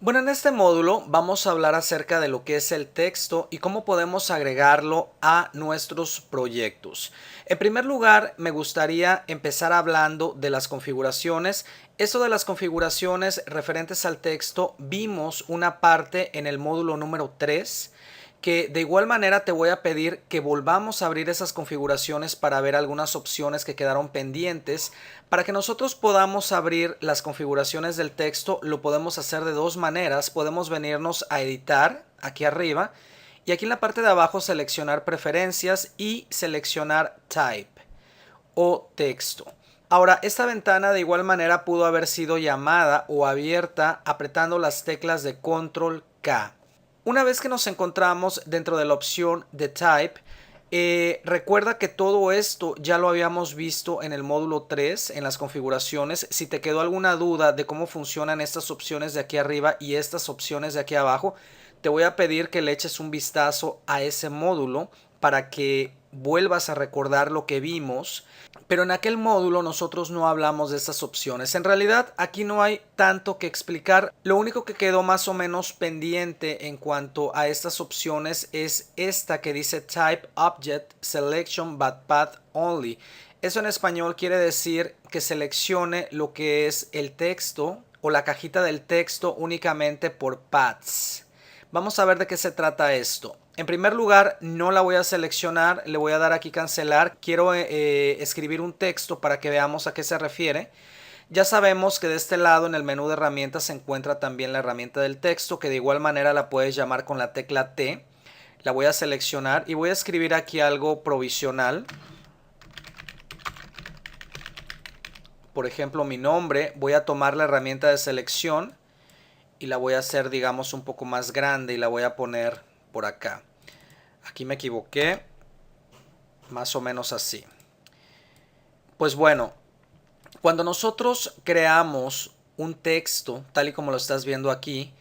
Bueno, en este módulo vamos a hablar acerca de lo que es el texto y cómo podemos agregarlo a nuestros proyectos. En primer lugar, me gustaría empezar hablando de las configuraciones. Esto de las configuraciones referentes al texto, vimos una parte en el módulo número 3, que de igual manera te voy a pedir que volvamos a abrir esas configuraciones para ver algunas opciones que quedaron pendientes. Para que nosotros podamos abrir las configuraciones del texto, lo podemos hacer de dos maneras. Podemos venirnos a editar aquí arriba y aquí en la parte de abajo seleccionar preferencias y seleccionar type o texto. Ahora, esta ventana de igual manera pudo haber sido llamada o abierta apretando las teclas de Control K. Una vez que nos encontramos dentro de la opción de Type, recuerda que todo esto ya lo habíamos visto en el módulo 3, en las configuraciones. Si te quedó alguna duda de cómo funcionan estas opciones de aquí arriba y estas opciones de aquí abajo, te voy a pedir que le eches un vistazo a ese módulo para que vuelvas a recordar lo que vimos. Pero en aquel módulo nosotros no hablamos de estas opciones. En realidad aquí no hay tanto que explicar. Lo único que quedó más o menos pendiente en cuanto a estas opciones es esta que dice Type Object Selection but Path Only. Eso en español quiere decir que seleccione lo que es el texto o la cajita del texto únicamente por paths. Vamos a ver de qué se trata esto. En primer lugar, no la voy a seleccionar, le voy a dar aquí cancelar. Quiero escribir un texto para que veamos a qué se refiere. Ya sabemos que de este lado en el menú de herramientas se encuentra también la herramienta del texto, que de igual manera la puedes llamar con la tecla T. La voy a seleccionar y voy a escribir aquí algo provisional. Por ejemplo, mi nombre. Voy a tomar la herramienta de selección y la voy a hacer, digamos, un poco más grande y la voy a poner por acá. Aquí me equivoqué, más o menos así. Pues bueno, cuando nosotros creamos un texto, tal y como lo estás viendo aquí,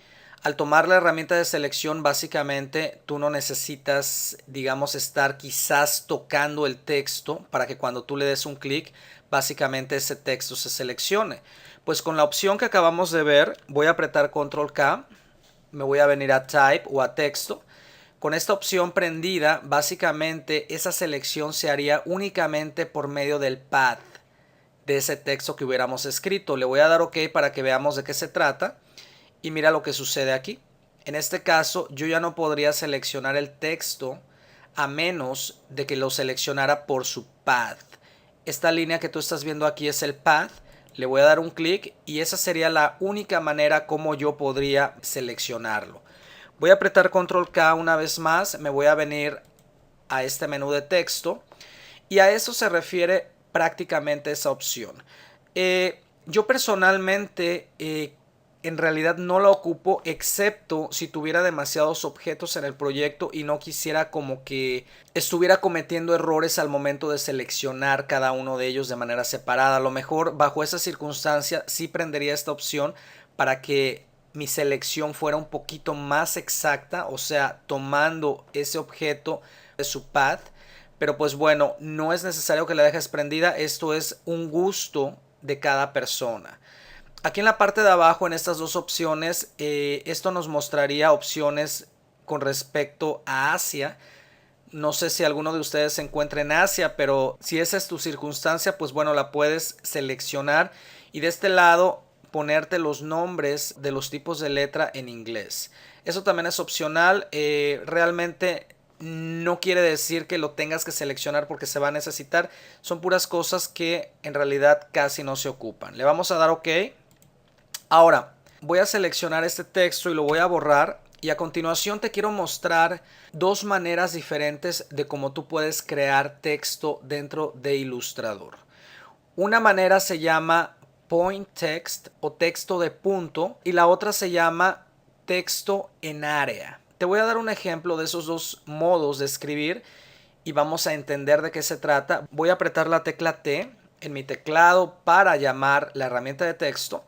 al tomar la herramienta de selección, básicamente tú no necesitas, digamos, estar quizás tocando el texto para que cuando tú le des un clic, básicamente ese texto se seleccione. Pues con la opción que acabamos de ver, voy a apretar Control K, me voy a venir a Type o a Texto. Con esta opción prendida, básicamente esa selección se haría únicamente por medio del path de ese texto que hubiéramos escrito. Le voy a dar OK para que veamos de qué se trata. Y mira lo que sucede aquí. En este caso, yo ya no podría seleccionar el texto a menos de que lo seleccionara por su path. Esta línea que tú estás viendo aquí es el path. Le voy a dar un clic y esa sería la única manera como yo podría seleccionarlo. Voy a apretar Control K una vez más. Me voy a venir a este menú de texto. Y a eso se refiere prácticamente esa opción. Yo personalmente en realidad no la ocupo excepto si tuviera demasiados objetos en el proyecto y no quisiera como que estuviera cometiendo errores al momento de seleccionar cada uno de ellos de manera separada. A lo mejor bajo esa circunstancia sí prendería esta opción para que mi selección fuera un poquito más exacta, o sea, tomando ese objeto de su path. Pero pues bueno, no es necesario que la dejes prendida, esto es un gusto de cada persona. Aquí en la parte de abajo, en estas dos opciones, esto nos mostraría opciones con respecto a Asia. No sé si alguno de ustedes se encuentra en Asia, pero si esa es tu circunstancia, pues bueno, la puedes seleccionar y de este lado ponerte los nombres de los tipos de letra en inglés. Eso también es opcional. Realmente no quiere decir que lo tengas que seleccionar porque se va a necesitar. Son puras cosas que en realidad casi no se ocupan. Le vamos a dar OK. Ahora voy a seleccionar este texto y lo voy a borrar. Y a continuación te quiero mostrar dos maneras diferentes de cómo tú puedes crear texto dentro de Illustrator. Una manera se llama point text o texto de punto y la otra se llama texto en área. Te voy a dar un ejemplo de esos dos modos de escribir y vamos a entender de qué se trata. Voy a apretar la tecla T en mi teclado para llamar la herramienta de texto.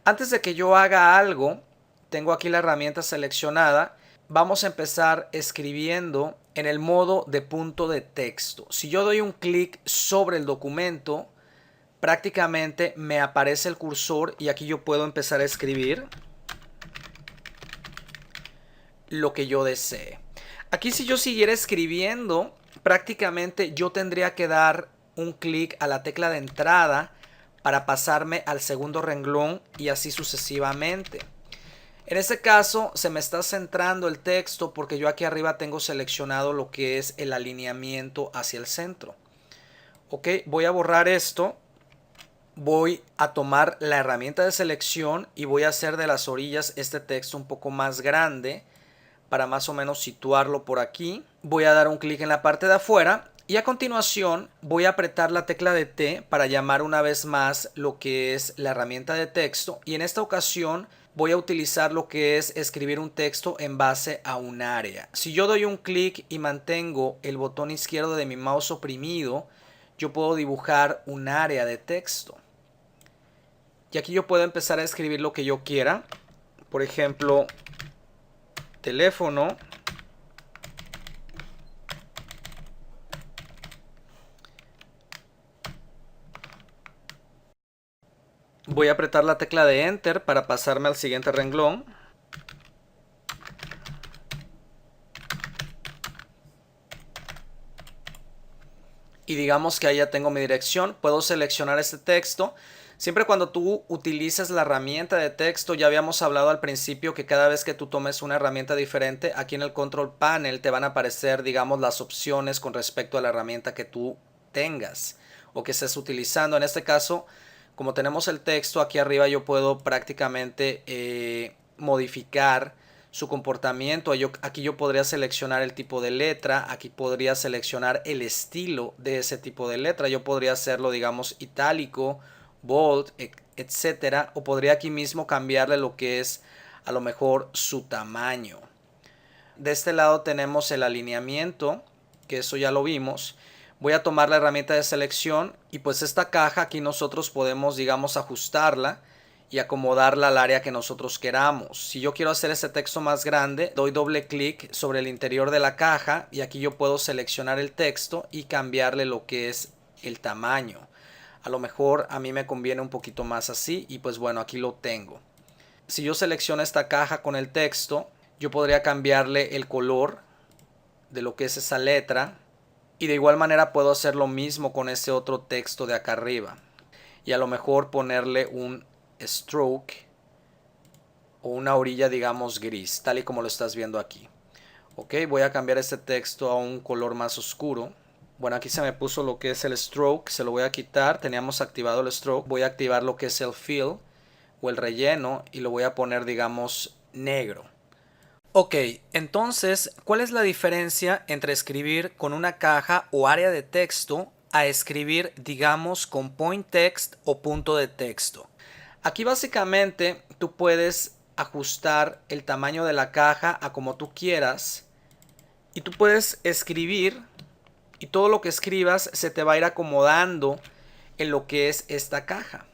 Antes de que yo haga algo, tengo aquí la herramienta seleccionada. Vamos a empezar escribiendo en el modo de punto de texto. Si yo doy un clic sobre el documento, prácticamente me aparece el cursor y aquí yo puedo empezar a escribir. lo que yo desee. Aquí si yo siguiera escribiendo, prácticamente yo tendría que dar un clic a la tecla de entrada para pasarme al segundo renglón y así sucesivamente. En este caso se me está centrando el texto porque yo aquí arriba tengo seleccionado lo que es el alineamiento hacia el centro. Ok, voy a borrar esto. Voy a tomar la herramienta de selección y voy a hacer de las orillas este texto un poco más grande para más o menos situarlo por aquí. Voy a dar un clic en la parte de afuera y a continuación voy a apretar la tecla de T para llamar una vez más lo que es la herramienta de texto, y en esta ocasión voy a utilizar lo que es escribir un texto en base a un área. Si yo doy un clic y mantengo el botón izquierdo de mi mouse oprimido, yo puedo dibujar un área de texto. Y aquí yo puedo empezar a escribir lo que yo quiera. Por ejemplo, teléfono. Voy a apretar la tecla de Enter para pasarme al siguiente renglón. Y digamos que ahí ya tengo mi dirección. Puedo seleccionar este texto. Siempre cuando tú utilices la herramienta de texto, ya habíamos hablado al principio que cada vez que tú tomes una herramienta diferente, aquí en el Control Panel te van a aparecer, digamos, las opciones con respecto a la herramienta que tú tengas o que estés utilizando. En este caso, como tenemos el texto aquí arriba, yo puedo prácticamente modificar su comportamiento. Aquí yo podría seleccionar el tipo de letra, aquí podría seleccionar el estilo de ese tipo de letra. Yo podría hacerlo, digamos, itálico, bold, etcétera, o podría aquí mismo cambiarle lo que es a lo mejor su tamaño. De este lado tenemos el alineamiento, que eso ya lo vimos. Voy a tomar la herramienta de selección y pues esta caja aquí nosotros podemos, digamos, ajustarla y acomodarla al área que nosotros queramos. Si yo quiero hacer este texto más grande, doy doble clic sobre el interior de la caja y aquí yo puedo seleccionar el texto y cambiarle lo que es el tamaño. A lo mejor a mí me conviene un poquito más así y pues bueno, aquí lo tengo. Si yo selecciono esta caja con el texto, yo podría cambiarle el color de lo que es esa letra. Y de igual manera puedo hacer lo mismo con ese otro texto de acá arriba. Y a lo mejor ponerle un stroke o una orilla, digamos, gris, tal y como lo estás viendo aquí. Ok, voy a cambiar este texto a un color más oscuro. Bueno, aquí se me puso lo que es el stroke, se lo voy a quitar. Teníamos activado el stroke. Voy a activar lo que es el fill o el relleno y lo voy a poner, digamos, negro. Ok, entonces, ¿cuál es la diferencia entre escribir con una caja o área de texto a escribir, digamos, con point text o punto de texto? Aquí básicamente tú puedes ajustar el tamaño de la caja a como tú quieras y tú puedes escribir y todo lo que escribas se te va a ir acomodando en lo que es esta caja.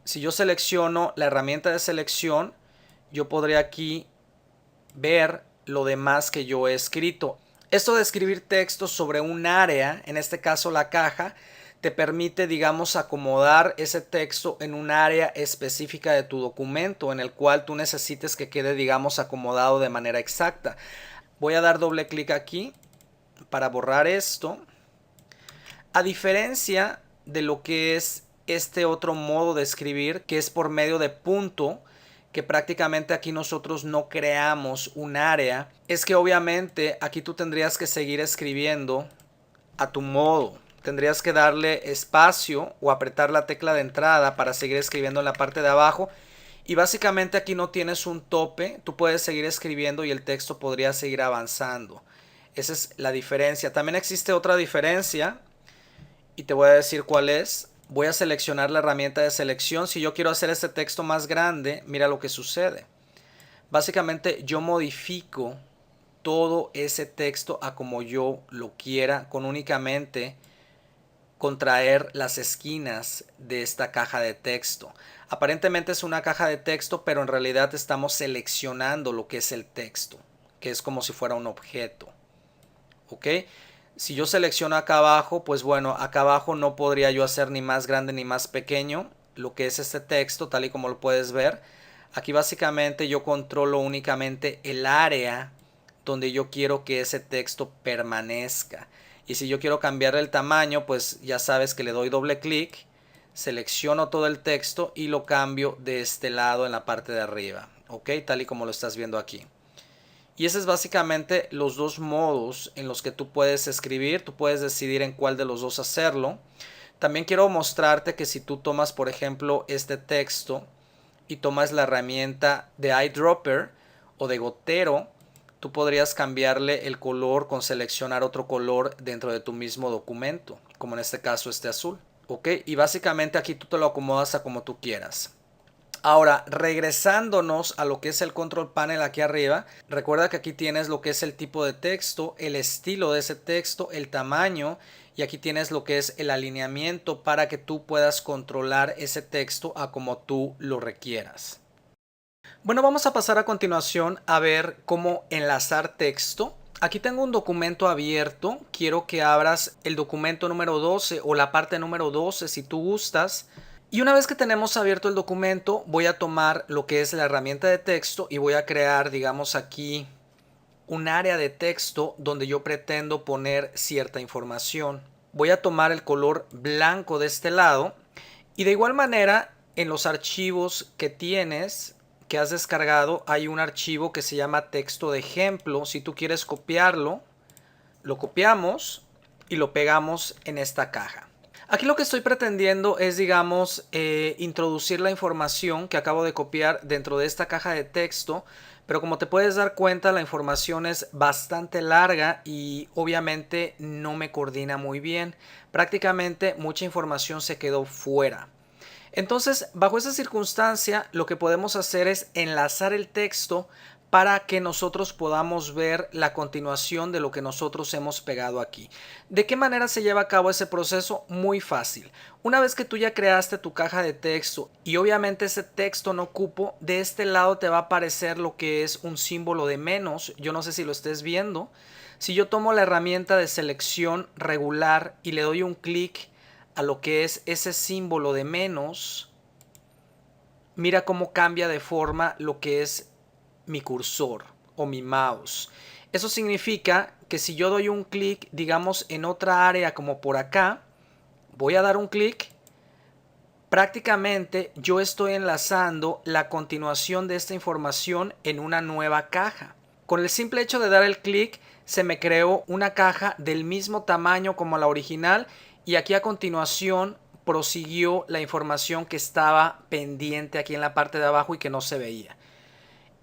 Si yo selecciono la herramienta de selección, yo podré aquí ver lo demás que yo he escrito. Esto de escribir texto sobre un área, en este caso la caja, te permite, digamos, acomodar ese texto en un área específica de tu documento en el cual tú necesites que quede, digamos, acomodado de manera exacta. Voy a dar doble clic aquí para borrar esto. A diferencia de lo que es este otro modo de escribir, que es por medio de punto, que prácticamente aquí nosotros no creamos un área, es que obviamente aquí tú tendrías que seguir escribiendo a tu modo. Tendrías que darle espacio o apretar la tecla de entrada para seguir escribiendo en la parte de abajo. Y básicamente aquí no tienes un tope, tú puedes seguir escribiendo y el texto podría seguir avanzando. Esa es la diferencia. También existe otra diferencia y te voy a decir cuál es. Voy a seleccionar la herramienta de selección. Si yo quiero hacer este texto más grande, mira lo que sucede. Básicamente yo modifico todo ese texto a como yo lo quiera con únicamente contraer las esquinas de esta caja de texto. Aparentemente es una caja de texto, pero en realidad estamos seleccionando lo que es el texto, que es como si fuera un objeto. ¿Ok? Si yo selecciono acá abajo, pues bueno, acá abajo no podría yo hacer ni más grande ni más pequeño lo que es este texto, tal y como lo puedes ver. Aquí básicamente yo controlo únicamente el área donde yo quiero que ese texto permanezca. Y si yo quiero cambiar el tamaño, pues ya sabes que le doy doble clic, selecciono todo el texto y lo cambio de este lado en la parte de arriba. ¿Ok? Tal y como lo estás viendo aquí. Y ese es básicamente los dos modos en los que tú puedes escribir. Tú puedes decidir en cuál de los dos hacerlo. También quiero mostrarte que si tú tomas, por ejemplo, este texto y tomas la herramienta de eyedropper o de gotero, tú podrías cambiarle el color con seleccionar otro color dentro de tu mismo documento, como en este caso este azul. ¿Ok? Y básicamente aquí tú te lo acomodas a como tú quieras. Ahora, regresándonos a lo que es el control panel aquí arriba, recuerda que aquí tienes lo que es el tipo de texto, el estilo de ese texto, el tamaño, y aquí tienes lo que es el alineamiento para que tú puedas controlar ese texto a como tú lo requieras. Bueno, vamos a pasar a continuación a ver cómo enlazar texto. Aquí tengo un documento abierto, quiero que abras el documento número 12 o la parte número 12 si tú gustas. Y una vez que tenemos abierto el documento, voy a tomar lo que es la herramienta de texto y voy a crear, digamos aquí, un área de texto donde yo pretendo poner cierta información. Voy a tomar el color blanco de este lado y de igual manera en los archivos que tienes, que has descargado, hay un archivo que se llama texto de ejemplo. Si tú quieres copiarlo, lo copiamos y lo pegamos en esta caja. Aquí lo que estoy pretendiendo es, digamos, introducir la información que acabo de copiar dentro de esta caja de texto, pero como te puedes dar cuenta, la información es bastante larga y obviamente no me coordina muy bien. Prácticamente mucha información se quedó fuera. Entonces, bajo esa circunstancia, lo que podemos hacer es enlazar el texto para que nosotros podamos ver la continuación de lo que nosotros hemos pegado aquí. ¿De qué manera se lleva a cabo ese proceso? Muy fácil. Una vez que tú ya creaste tu caja de texto y obviamente ese texto no cupo, de este lado te va a aparecer lo que es un símbolo de menos. Yo no sé si lo estés viendo. Si yo tomo la herramienta de selección regular y le doy un clic a lo que es ese símbolo de menos, mira cómo cambia de forma lo que es mi cursor o mi mouse. Eso significa que si yo doy un clic, digamos, en otra área como por acá, voy a dar un clic, prácticamente yo estoy enlazando la continuación de esta información en una nueva caja. Con el simple hecho de dar el clic, se me creó una caja del mismo tamaño como la original y aquí a continuación prosiguió la información que estaba pendiente aquí en la parte de abajo y que no se veía.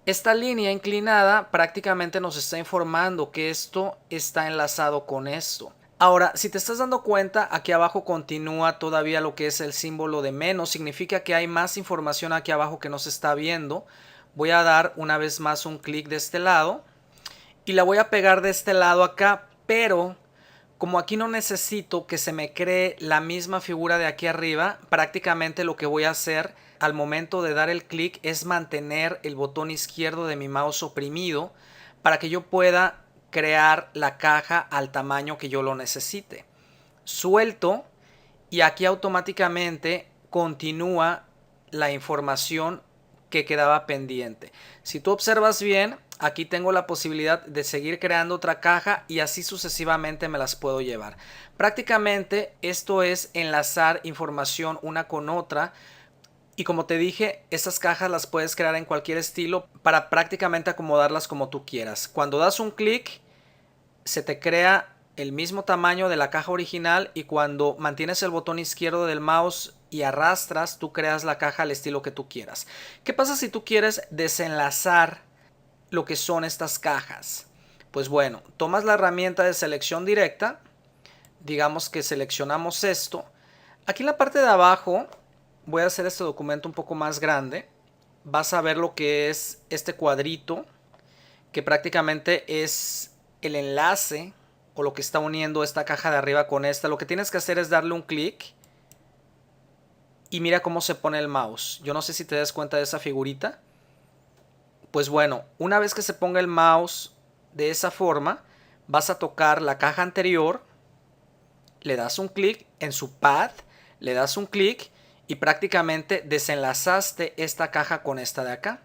Esta línea inclinada prácticamente nos está informando que esto está enlazado con esto. Ahora, si te estás dando cuenta, aquí abajo continúa todavía lo que es el símbolo de menos. Significa que hay más información aquí abajo que no se está viendo. Voy a dar una vez más un clic de este lado y la voy a pegar de este lado acá, pero como aquí no necesito que se me cree la misma figura de aquí arriba, prácticamente lo que voy a hacer al momento de dar el clic es mantener el botón izquierdo de mi mouse oprimido para que yo pueda crear la caja al tamaño que yo lo necesite. Suelto y aquí automáticamente continúa la información que quedaba pendiente. Si tú observas bien, aquí tengo la posibilidad de seguir creando otra caja y así sucesivamente me las puedo llevar. Prácticamente esto es enlazar información una con otra. Y como te dije, estas cajas las puedes crear en cualquier estilo para prácticamente acomodarlas como tú quieras. Cuando das un clic, se te crea el mismo tamaño de la caja original y cuando mantienes el botón izquierdo del mouse y arrastras, tú creas la caja al estilo que tú quieras. ¿Qué pasa si tú quieres desenlazar lo que son estas cajas? Pues bueno, tomas la herramienta de selección directa, digamos que seleccionamos esto. Aquí en la parte de abajo voy a hacer este documento un poco más grande. Vas a ver lo que es este cuadrito, que prácticamente es el enlace o lo que está uniendo esta caja de arriba con esta. Lo que tienes que hacer es darle un clic y mira cómo se pone el mouse. Yo no sé si te das cuenta de esa figurita. Pues bueno, una vez que se ponga el mouse de esa forma, vas a tocar la caja anterior, le das un clic en su pad, le das un clic y prácticamente desenlazaste esta caja con esta de acá.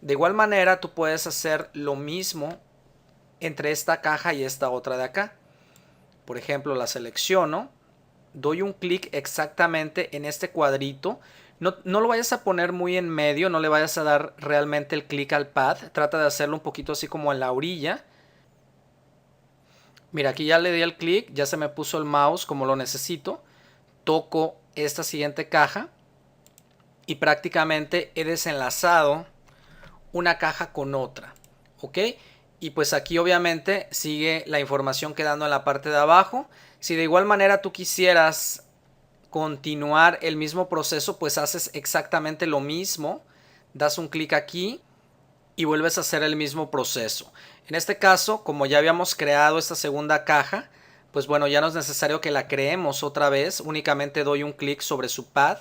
De igual manera tú puedes hacer lo mismo entre esta caja y esta otra de acá. Por ejemplo, la selecciono, doy un clic exactamente en este cuadrito. No lo vayas a poner muy en medio, no le vayas a dar realmente el clic al pad. Trata de hacerlo un poquito así como en la orilla. Mira, aquí ya le di el clic, ya se me puso el mouse como lo necesito. Toco esta siguiente caja y prácticamente he desenlazado una caja con otra, ¿ok? Y pues aquí obviamente sigue la información quedando en la parte de abajo. Si de igual manera tú quisieras continuar el mismo proceso, pues haces exactamente lo mismo. Das un clic aquí y vuelves a hacer el mismo proceso. En este caso, como ya habíamos creado esta segunda caja, pues bueno, ya no es necesario que la creemos otra vez. Únicamente doy un clic sobre su path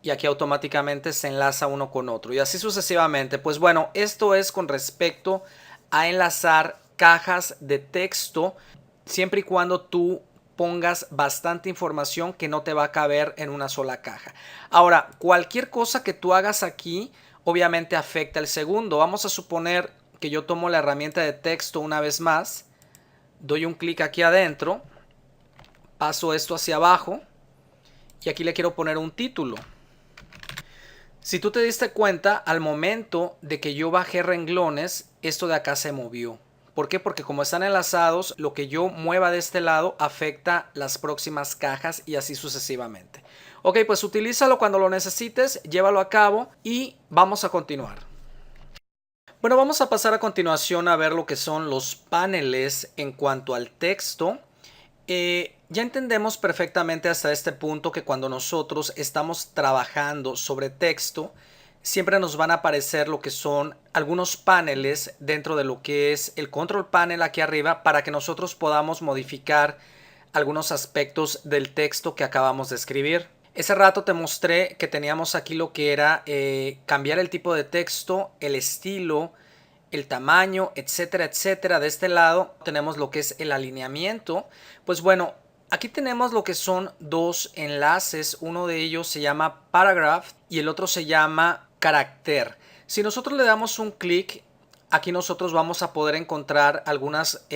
y aquí automáticamente se enlaza uno con otro y así sucesivamente. Pues bueno, esto es con respecto a enlazar cajas de texto siempre y cuando tú pongas bastante información que no te va a caber en una sola caja. Ahora, cualquier cosa que tú hagas aquí obviamente afecta el segundo. Vamos a suponer que yo tomo la herramienta de texto una vez más, doy un clic aquí adentro, paso esto hacia abajo y aquí le quiero poner un título. Si tú te diste cuenta, al momento de que yo bajé renglones, esto de acá se movió. ¿Por qué? Porque como están enlazados, lo que yo mueva de este lado afecta las próximas cajas y así sucesivamente. Ok, pues utilízalo cuando lo necesites, llévalo a cabo y vamos a continuar. Bueno, vamos a pasar a continuación a ver lo que son los paneles en cuanto al texto. Ya entendemos perfectamente hasta este punto que cuando nosotros estamos trabajando sobre texto, siempre nos van a aparecer lo que son algunos paneles dentro de lo que es el control panel aquí arriba para que nosotros podamos modificar algunos aspectos del texto que acabamos de escribir. Ese rato te mostré que teníamos aquí lo que era cambiar el tipo de texto, el estilo, el tamaño, etcétera, etcétera. De este lado tenemos lo que es el alineamiento. Pues bueno, aquí tenemos lo que son dos enlaces. Uno de ellos se llama paragraph y el otro se llama carácter. Si nosotros le damos un clic, aquí nosotros vamos a poder encontrar algunas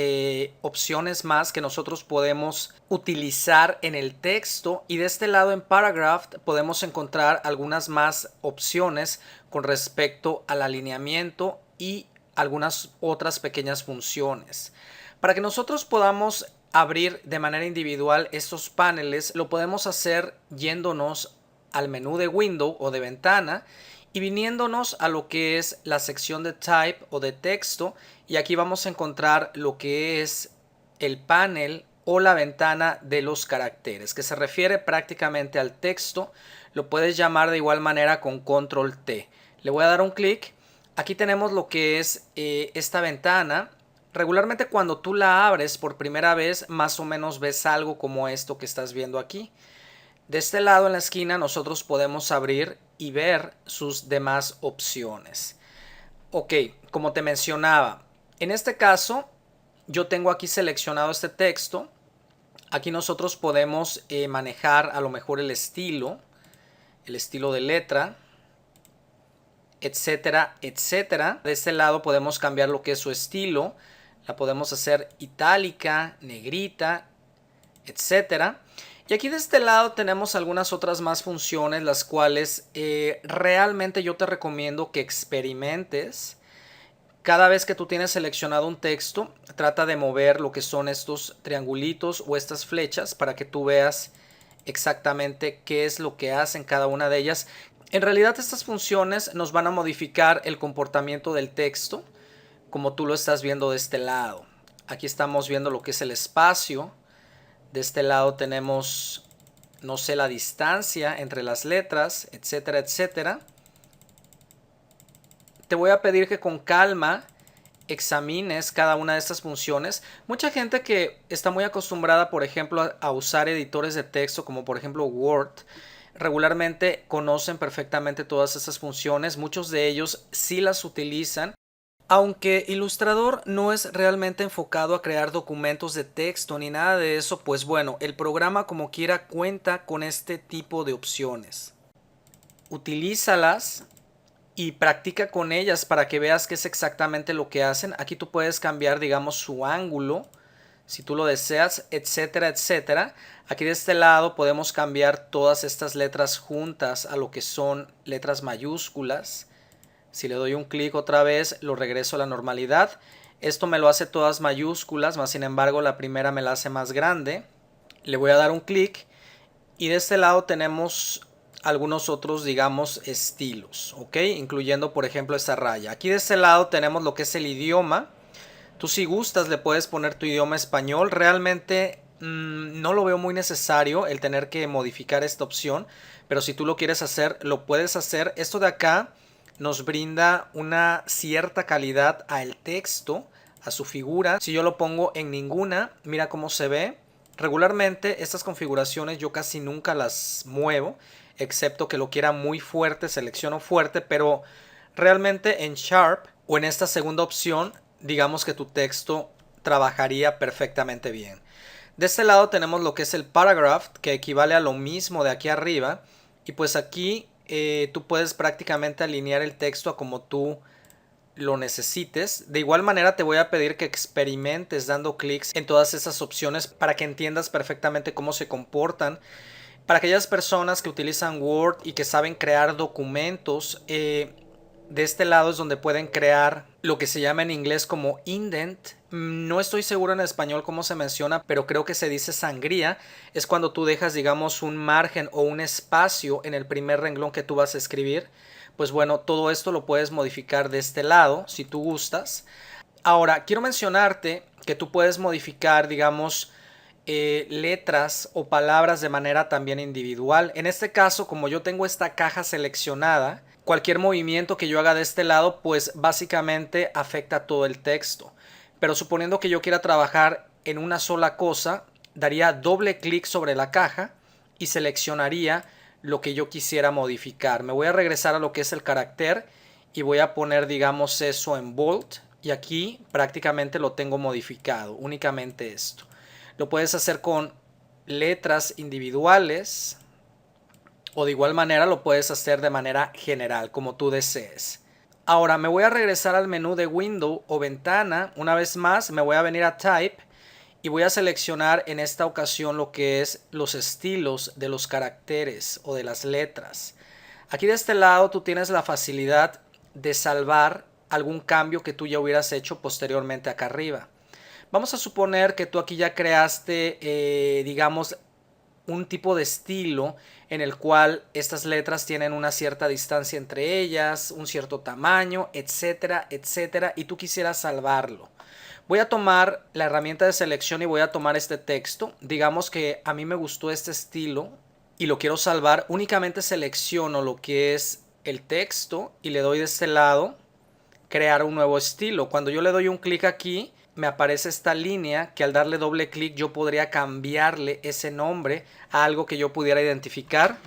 opciones más que nosotros podemos utilizar en el texto, y de este lado en paragraph podemos encontrar algunas más opciones con respecto al alineamiento y algunas otras pequeñas funciones. Para que nosotros podamos abrir de manera individual estos paneles, lo podemos hacer yéndonos al menú de Windows o de ventana y viniéndonos a lo que es la sección de Type o de texto, y aquí vamos a encontrar lo que es el panel o la ventana de los caracteres, que se refiere prácticamente al texto. Lo puedes llamar de igual manera con control T. Le voy a dar un clic. Aquí tenemos lo que es esta ventana. Regularmente cuando tú la abres por primera vez, más o menos ves algo como esto que estás viendo aquí. De este lado en la esquina nosotros podemos abrir y ver sus demás opciones. Ok, como te mencionaba, en este caso yo tengo aquí seleccionado este texto. Aquí nosotros podemos manejar a lo mejor el estilo de letra, etcétera, etcétera. De este lado podemos cambiar lo que es su estilo. La podemos hacer itálica, negrita, etcétera. Y aquí de este lado tenemos algunas otras más funciones, las cuales realmente yo te recomiendo que experimentes. Cada vez que tú tienes seleccionado un texto, trata de mover lo que son estos triangulitos o estas flechas para que tú veas exactamente qué es lo que hacen cada una de ellas. En realidad estas funciones nos van a modificar el comportamiento del texto, como tú lo estás viendo de este lado. Aquí estamos viendo lo que es el espacio. De este lado tenemos, no sé, la distancia entre las letras, etcétera, etcétera. Te voy a pedir que con calma examines cada una de estas funciones. Mucha gente que está muy acostumbrada, por ejemplo, a usar editores de texto, como por ejemplo Word, regularmente conocen perfectamente todas estas funciones. Muchos de ellos sí las utilizan. Aunque Illustrator no es realmente enfocado a crear documentos de texto ni nada de eso, pues bueno, el programa como quiera cuenta con este tipo de opciones. Utilízalas y practica con ellas para que veas qué es exactamente lo que hacen. Aquí tú puedes cambiar, digamos, su ángulo, si tú lo deseas, etcétera, etcétera. Aquí de este lado podemos cambiar todas estas letras juntas a lo que son letras mayúsculas. Si le doy un clic otra vez, lo regreso a la normalidad. Esto me lo hace todas mayúsculas, más sin embargo la primera me la hace más grande. Le voy a dar un clic y de este lado tenemos algunos otros, digamos, estilos, ¿ok? Incluyendo, por ejemplo, esta raya. Aquí de este lado tenemos lo que es el idioma. Tú si gustas le puedes poner tu idioma español. Realmente no lo veo muy necesario el tener que modificar esta opción, pero si tú lo quieres hacer, lo puedes hacer. Esto de acá nos brinda una cierta calidad al texto, a su figura. Si yo lo pongo en ninguna, mira cómo se ve. Regularmente estas configuraciones yo casi nunca las muevo, excepto que lo quiera muy fuerte, selecciono fuerte, pero realmente en Sharp o en esta segunda opción, digamos que tu texto trabajaría perfectamente bien. De este lado tenemos lo que es el paragraph, que equivale a lo mismo de aquí arriba, y pues aquí tú puedes prácticamente alinear el texto a como tú lo necesites. De igual manera te voy a pedir que experimentes dando clics en todas esas opciones para que entiendas perfectamente cómo se comportan. Para aquellas personas que utilizan Word y que saben crear documentos, de este lado es donde pueden crear lo que se llama en inglés como indent. No estoy seguro en español cómo se menciona, pero creo que se dice sangría. Es cuando tú dejas, digamos, un margen o un espacio en el primer renglón que tú vas a escribir. Pues bueno, todo esto lo puedes modificar de este lado, si tú gustas. Ahora, quiero mencionarte que tú puedes modificar, digamos, letras o palabras de manera también individual. En este caso, como yo tengo esta caja seleccionada, cualquier movimiento que yo haga de este lado, pues básicamente afecta todo el texto. Pero suponiendo que yo quiera trabajar en una sola cosa, daría doble clic sobre la caja y seleccionaría lo que yo quisiera modificar. Me voy a regresar a lo que es el carácter y voy a poner, digamos, eso en bold. Y aquí prácticamente lo tengo modificado, únicamente esto. Lo puedes hacer con letras individuales o de igual manera lo puedes hacer de manera general, como tú desees. Ahora me voy a regresar al menú de Window o ventana. Una vez más me voy a venir a Type y voy a seleccionar en esta ocasión lo que es los estilos de los caracteres o de las letras. Aquí de este lado tú tienes la facilidad de salvar algún cambio que tú ya hubieras hecho posteriormente acá arriba. Vamos a suponer que tú aquí ya creaste, digamos, un tipo de estilo en el cual estas letras tienen una cierta distancia entre ellas, un cierto tamaño, etcétera, etcétera, y tú quisieras salvarlo. Voy a tomar la herramienta de selección y voy a tomar este texto. Digamos que a mí me gustó este estilo y lo quiero salvar. Únicamente selecciono lo que es el texto y le doy de este lado crear un nuevo estilo. Cuando yo le doy un clic aquí, me aparece esta línea que al darle doble clic yo podría cambiarle ese nombre a algo que yo pudiera identificar.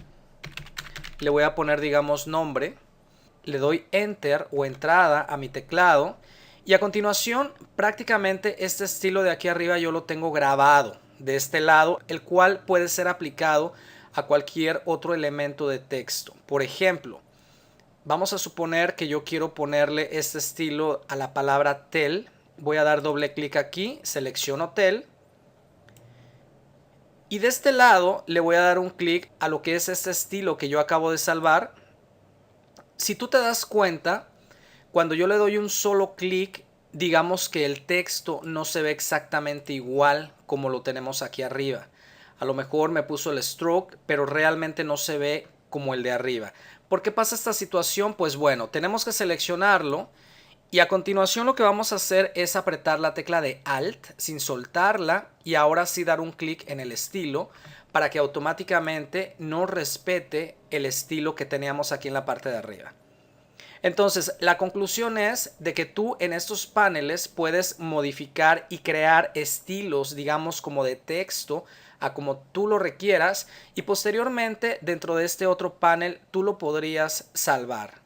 Le voy a poner, digamos, nombre. Le doy enter o entrada a mi teclado. Y a continuación, prácticamente este estilo de aquí arriba yo lo tengo grabado de este lado, el cual puede ser aplicado a cualquier otro elemento de texto. Por ejemplo, vamos a suponer que yo quiero ponerle este estilo a la palabra tel. Voy a dar doble clic aquí, selecciono tel. Y de este lado le voy a dar un clic a lo que es este estilo que yo acabo de salvar. Si tú te das cuenta, cuando yo le doy un solo clic, digamos que el texto no se ve exactamente igual como lo tenemos aquí arriba. A lo mejor me puso el stroke, pero realmente no se ve como el de arriba. ¿Por qué pasa esta situación? Pues bueno, tenemos que seleccionarlo y a continuación lo que vamos a hacer es apretar la tecla de Alt sin soltarla y ahora sí dar un clic en el estilo para que automáticamente nos respete el estilo que teníamos aquí en la parte de arriba. Entonces, la conclusión es de que tú en estos paneles puedes modificar y crear estilos, digamos, como de texto, a como tú lo requieras, y posteriormente dentro de este otro panel tú lo podrías salvar.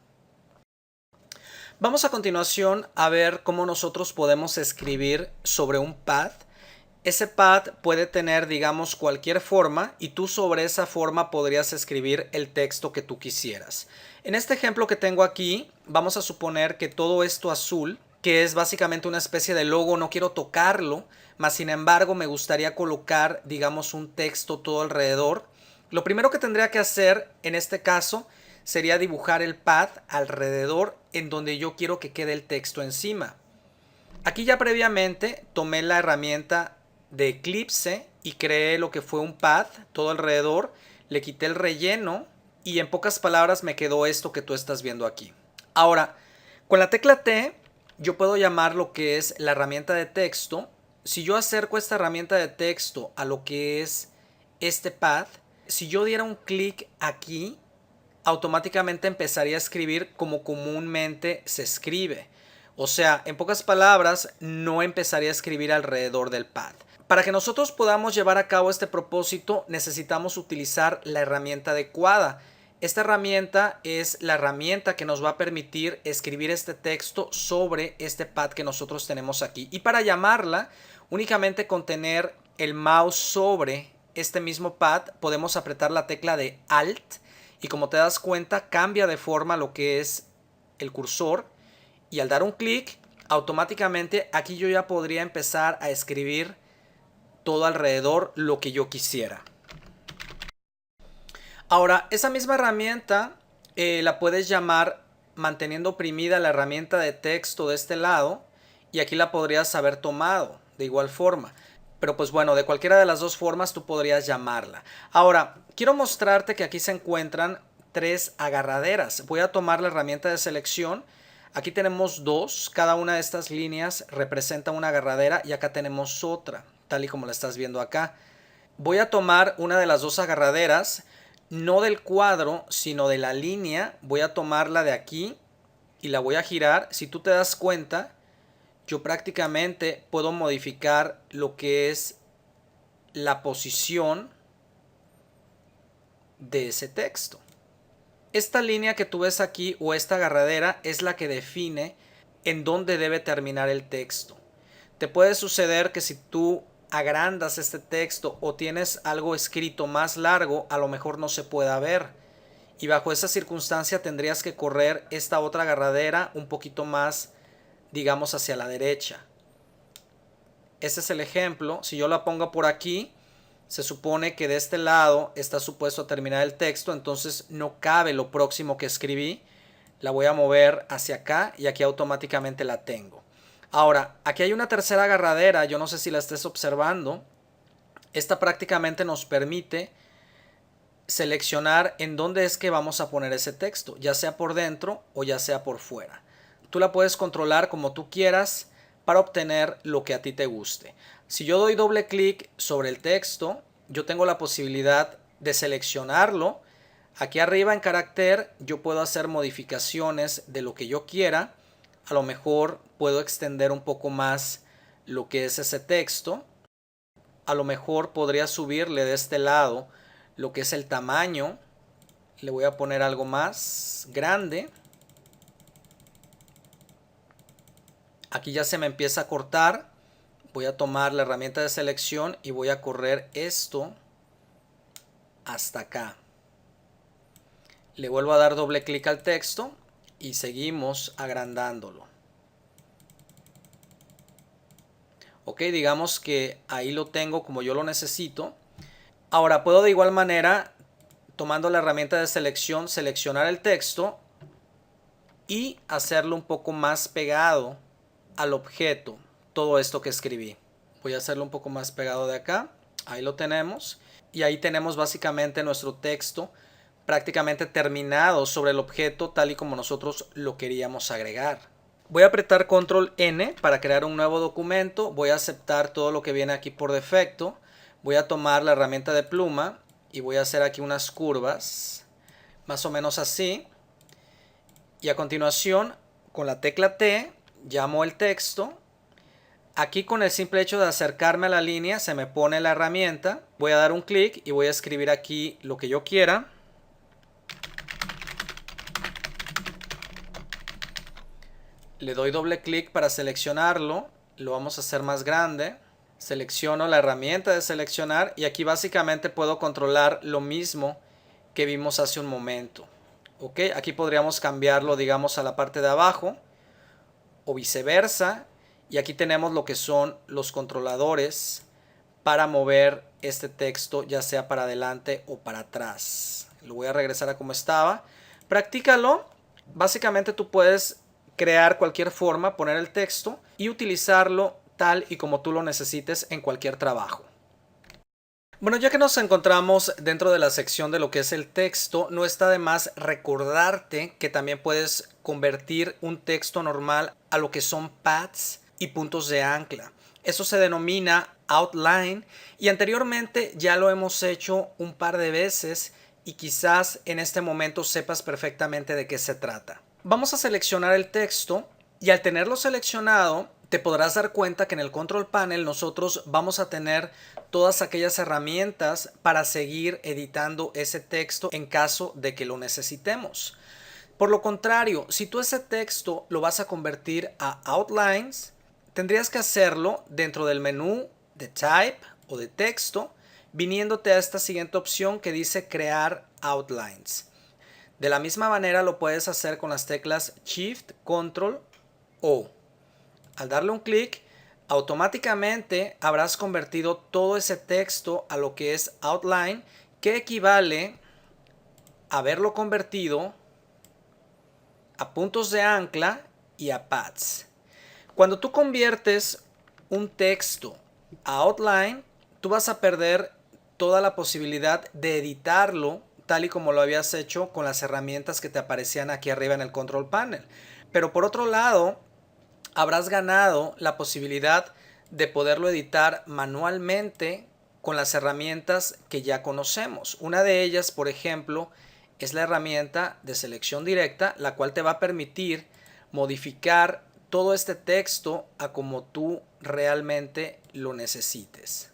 Vamos a continuación a ver cómo nosotros podemos escribir sobre un pad. Ese pad puede tener, digamos, cualquier forma y tú sobre esa forma podrías escribir el texto que tú quisieras. En este ejemplo que tengo aquí, vamos a suponer que todo esto azul, que es básicamente una especie de logo, no quiero tocarlo, mas sin embargo me gustaría colocar, digamos, un texto todo alrededor. Lo primero que tendría que hacer en este caso sería dibujar el pad alrededor en donde yo quiero que quede el texto encima. Aquí ya previamente tomé la herramienta de Eclipse y creé lo que fue un pad todo alrededor, le quité el relleno y en pocas palabras me quedó esto que tú estás viendo aquí. Ahora, con la tecla T yo puedo llamar lo que es la herramienta de texto. Si yo acerco esta herramienta de texto a lo que es este pad, si yo diera un clic aquí, automáticamente empezaría a escribir como comúnmente se escribe. O sea, en pocas palabras, no empezaría a escribir alrededor del pad. Para que nosotros podamos llevar a cabo este propósito, necesitamos utilizar la herramienta adecuada. Esta herramienta es la herramienta que nos va a permitir escribir este texto sobre este pad que nosotros tenemos aquí. Y para llamarla, únicamente con tener el mouse sobre este mismo pad, podemos apretar la tecla de Alt y como te das cuenta, cambia de forma lo que es el cursor. Y al dar un clic, automáticamente aquí yo ya podría empezar a escribir todo alrededor lo que yo quisiera. Ahora, esa misma herramienta la puedes llamar manteniendo oprimida la herramienta de texto de este lado y aquí la podrías haber tomado de igual forma. Pero pues bueno, de cualquiera de las dos formas tú podrías llamarla. Ahora, quiero mostrarte que aquí se encuentran tres agarraderas. Voy a tomar la herramienta de selección. Aquí tenemos dos. Cada una de estas líneas representa una agarradera y acá tenemos otra, tal y como la estás viendo acá. Voy a tomar una de las dos agarraderas, no del cuadro, sino de la línea. Voy a tomarla de aquí y la voy a girar. Si tú te das cuenta, yo prácticamente puedo modificar lo que es la posición de ese texto. Esta línea que tú ves aquí o esta agarradera es la que define en dónde debe terminar el texto. Te puede suceder que si tú agrandas este texto o tienes algo escrito más largo, a lo mejor no se pueda ver. Y bajo esa circunstancia tendrías que correr esta otra agarradera un poquito más, digamos, hacia la derecha. Este es el ejemplo. Si yo la pongo por aquí, se supone que de este lado está supuesto a terminar el texto, entonces no cabe lo próximo que escribí. La voy a mover hacia acá y aquí automáticamente la tengo. Ahora, aquí hay una tercera agarradera, yo no sé si la estés observando. Esta prácticamente nos permite seleccionar en dónde es que vamos a poner ese texto, ya sea por dentro o ya sea por fuera. Tú la puedes controlar como tú quieras para obtener lo que a ti te guste. Si yo doy doble clic sobre el texto, yo tengo la posibilidad de seleccionarlo. Aquí arriba en carácter yo puedo hacer modificaciones de lo que yo quiera. A lo mejor puedo extender un poco más lo que es ese texto. A lo mejor podría subirle de este lado lo que es el tamaño. Le voy a poner algo más grande. Aquí ya se me empieza a cortar. Voy a tomar la herramienta de selección y voy a correr esto hasta acá. Le vuelvo a dar doble clic al texto y seguimos agrandándolo. Ok, digamos que ahí lo tengo como yo lo necesito. Ahora puedo de igual manera, tomando la herramienta de selección, seleccionar el texto y hacerlo un poco más pegado al objeto, todo esto que escribí. Voy a hacerlo un poco más pegado de acá. Ahí lo tenemos. Y ahí tenemos básicamente nuestro texto prácticamente terminado sobre el objeto tal y como nosotros lo queríamos agregar. Voy a apretar Control N para crear un nuevo documento. Voy a aceptar todo lo que viene aquí por defecto. Voy a tomar la herramienta de pluma y voy a hacer aquí unas curvas, más o menos así. Y a continuación, con la tecla T, llamo el texto. Aquí con el simple hecho de acercarme a la línea se me pone la herramienta. Voy a dar un clic y voy a escribir aquí lo que yo quiera. Le doy doble clic para seleccionarlo, lo vamos a hacer más grande. Selecciono la herramienta de seleccionar y aquí básicamente puedo controlar lo mismo que vimos hace un momento. ¿Ok? Aquí podríamos cambiarlo, digamos, a la parte de abajo o viceversa. Y aquí tenemos lo que son los controladores para mover este texto, ya sea para adelante o para atrás. Lo voy a regresar a como estaba. Practícalo. Básicamente tú puedes crear cualquier forma, poner el texto y utilizarlo tal y como tú lo necesites en cualquier trabajo. Bueno, ya que nos encontramos dentro de la sección de lo que es el texto, no está de más recordarte que también puedes convertir un texto normal a lo que son paths y puntos de ancla. Eso se denomina outline y anteriormente ya lo hemos hecho un par de veces y quizás en este momento sepas perfectamente de qué se trata. Vamos a seleccionar el texto y al tenerlo seleccionado te podrás dar cuenta que en el Control Panel nosotros vamos a tener todas aquellas herramientas para seguir editando ese texto en caso de que lo necesitemos. Por lo contrario, si tú ese texto lo vas a convertir a outlines, tendrías que hacerlo dentro del menú de Type o de texto, viniéndote a esta siguiente opción que dice crear outlines. De la misma manera lo puedes hacer con las teclas Shift, Control O. Al darle un clic, automáticamente habrás convertido todo ese texto a lo que es outline, que equivale a haberlo convertido a puntos de ancla y a paths. Cuando tú conviertes un texto a outline, tú vas a perder toda la posibilidad de editarlo tal y como lo habías hecho con las herramientas que te aparecían aquí arriba en el Control Panel. Pero por otro lado, habrás ganado la posibilidad de poderlo editar manualmente con las herramientas que ya conocemos. Una de ellas, por ejemplo, es la herramienta de selección directa, la cual te va a permitir modificar todo este texto a como tú realmente lo necesites.